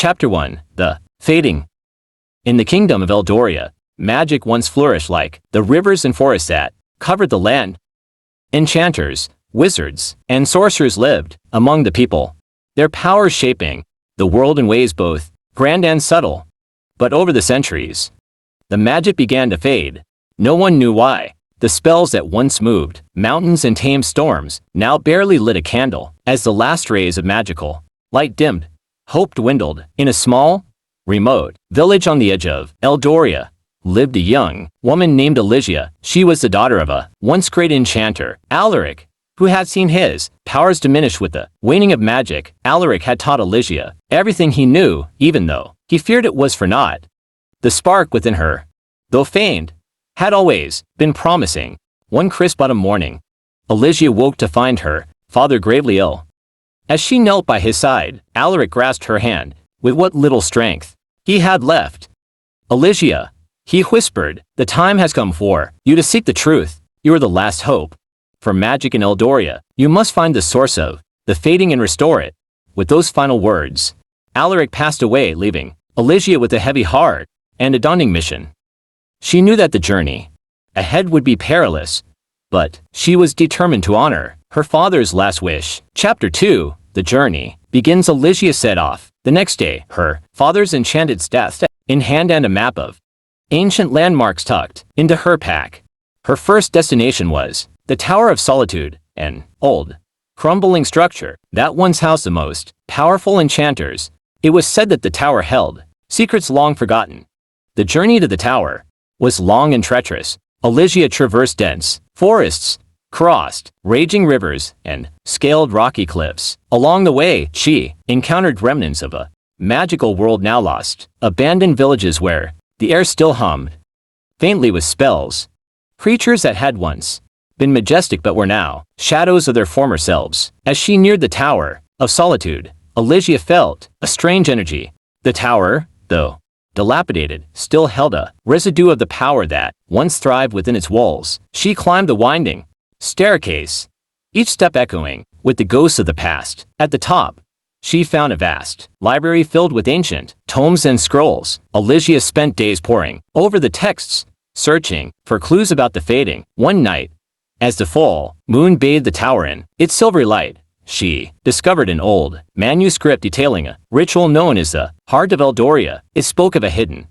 Chapter 1. The Fading. In the kingdom of Eldoria, magic once flourished like the rivers and forests that covered the land. Enchanters, wizards, and sorcerers lived among the people, their powers shaping the world in ways both grand and subtle. But over the centuries, the magic began to fade. No one knew why. The spells that once moved mountains and tamed storms now barely lit a candle. As the last rays of magical light dimmed, hope dwindled. In a small, remote village on the edge of Eldoria lived a young woman named Alicia. She was the daughter of a once great enchanter, Alaric, who had seen his powers diminish with the waning of magic. Alaric had taught Alicia everything he knew, even though he feared it was for naught. The spark within her, though faint, had always been promising. One crisp autumn morning, Alicia woke to find her father gravely ill. As she knelt by his side, Alaric grasped her hand with what little strength he had left. "Alicia," he whispered, "the time has come for you to seek the truth. You are the last hope for magic in Eldoria. You must find the source of the fading and restore it." With those final words, Alaric passed away, leaving Alicia with a heavy heart and a daunting mission. She knew that the journey ahead would be perilous, but she was determined to honor her father's last wish. Chapter 2. The journey begins. Alicia set off the next day, her father's enchanted staff in hand and a map of ancient landmarks tucked into her pack. Her first destination was the Tower of Solitude, an old, crumbling structure that once housed the most powerful enchanters. It was said that the tower held secrets long forgotten. The journey to the tower was long and treacherous. Alicia traversed dense forests, crossed raging rivers, and scaled rocky cliffs. Along the way, she encountered remnants of a magical world now lost, abandoned villages where the air still hummed faintly with spells, creatures that had once been majestic but were now shadows of their former selves. As she neared the Tower of Solitude, Alicia felt a strange energy. The tower, though dilapidated, still held a residue of the power that once thrived within its walls. She climbed the winding staircase, each step echoing with the ghosts of the past. At the top, she found a vast library filled with ancient tomes and scrolls. Alicia spent days poring over the texts, searching for clues about the fading. One night, as the full moon bathed the tower in its silvery light, she discovered an old manuscript detailing a ritual known as the Heart of Eldoria. It spoke of a hidden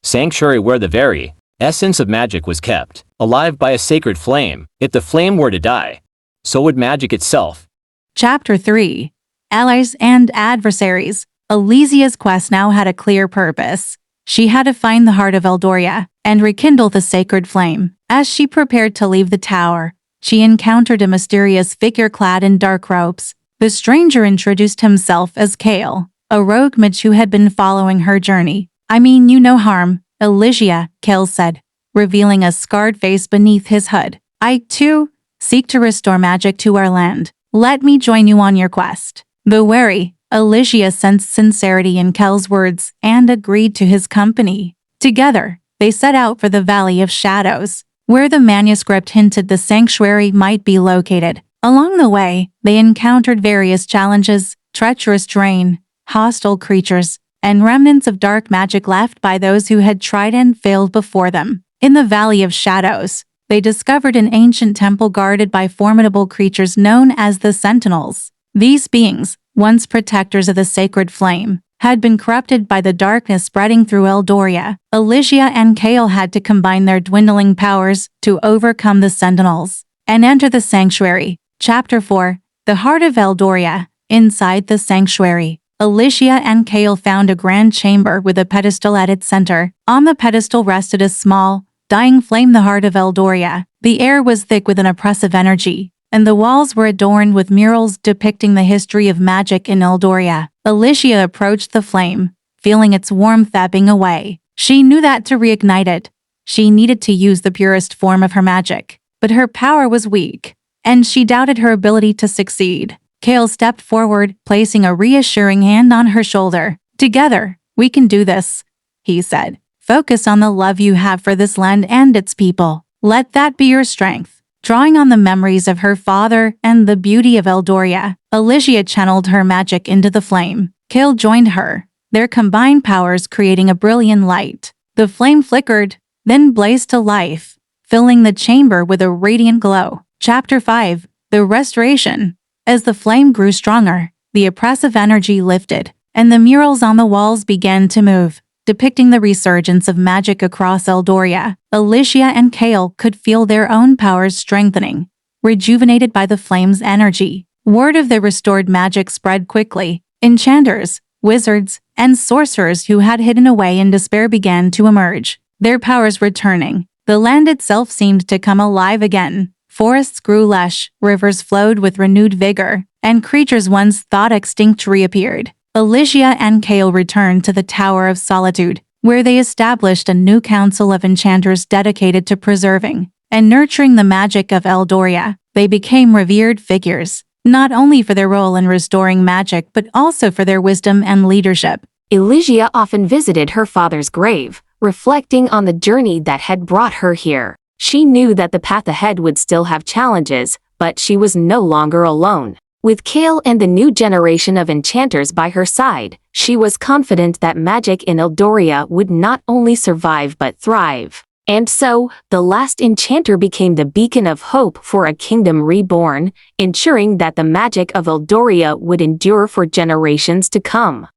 sanctuary where the very essence of magic was kept alive by a sacred flame. If the flame were to die, so would magic itself. Chapter 3. Allies and Adversaries. Alicia's quest now had a clear purpose. She had to find the heart of Eldoria and rekindle the sacred flame. As she prepared to leave the tower, she encountered a mysterious figure clad in dark robes. The stranger introduced himself as Kale, a rogue mage who had been following her journey. "I mean you no harm, Alicia," Kale said, revealing a scarred face beneath his hood. "I, too, seek to restore magic to our land. Let me join you on your quest." Though wary, Alicia sensed sincerity in Kale's words and agreed to his company. Together, they set out for the Valley of Shadows, where the manuscript hinted the sanctuary might be located. Along the way, they encountered various challenges: treacherous terrain, hostile creatures, and remnants of dark magic left by those who had tried and failed before them. In the Valley of Shadows, they discovered an ancient temple guarded by formidable creatures known as the Sentinels. These beings, once protectors of the sacred flame, had been corrupted by the darkness spreading through Eldoria. Alicia and Kale had to combine their dwindling powers to overcome the Sentinels and enter the sanctuary. Chapter 4. The Heart of Eldoria. Inside the sanctuary, Alicia and Kale found a grand chamber with a pedestal at its center. On the pedestal rested a small, dying flame, the heart of Eldoria. The air was thick with an oppressive energy, and the walls were adorned with murals depicting the history of magic in Eldoria. Alicia approached the flame, feeling its warmth ebbing away. She knew that to reignite it, she needed to use the purest form of her magic. But her power was weak, and she doubted her ability to succeed. Kale stepped forward, placing a reassuring hand on her shoulder. "Together, we can do this," he said. "Focus on the love you have for this land and its people. Let that be your strength." Drawing on the memories of her father and the beauty of Eldoria, Alicia channeled her magic into the flame. Kale joined her, their combined powers creating a brilliant light. The flame flickered, then blazed to life, filling the chamber with a radiant glow. Chapter 5. The Restoration. As the flame grew stronger, the oppressive energy lifted, and the murals on the walls began to move, depicting the resurgence of magic across Eldoria. Alicia and Kale could feel their own powers strengthening, rejuvenated by the flame's energy. Word of the restored magic spread quickly. Enchanters, wizards, and sorcerers who had hidden away in despair began to emerge, their powers returning. The land itself seemed to come alive again. Forests grew lush, rivers flowed with renewed vigor, and creatures once thought extinct reappeared. Alicia and Kale returned to the Tower of Solitude, where they established a new council of enchanters dedicated to preserving and nurturing the magic of Eldoria. They became revered figures, not only for their role in restoring magic but also for their wisdom and leadership. Elysia often visited her father's grave, reflecting on the journey that had brought her here. She knew that the path ahead would still have challenges, but she was no longer alone. With Kale and the new generation of enchanters by her side, she was confident that magic in Eldoria would not only survive but thrive. And so, the last enchanter became the beacon of hope for a kingdom reborn, ensuring that the magic of Eldoria would endure for generations to come.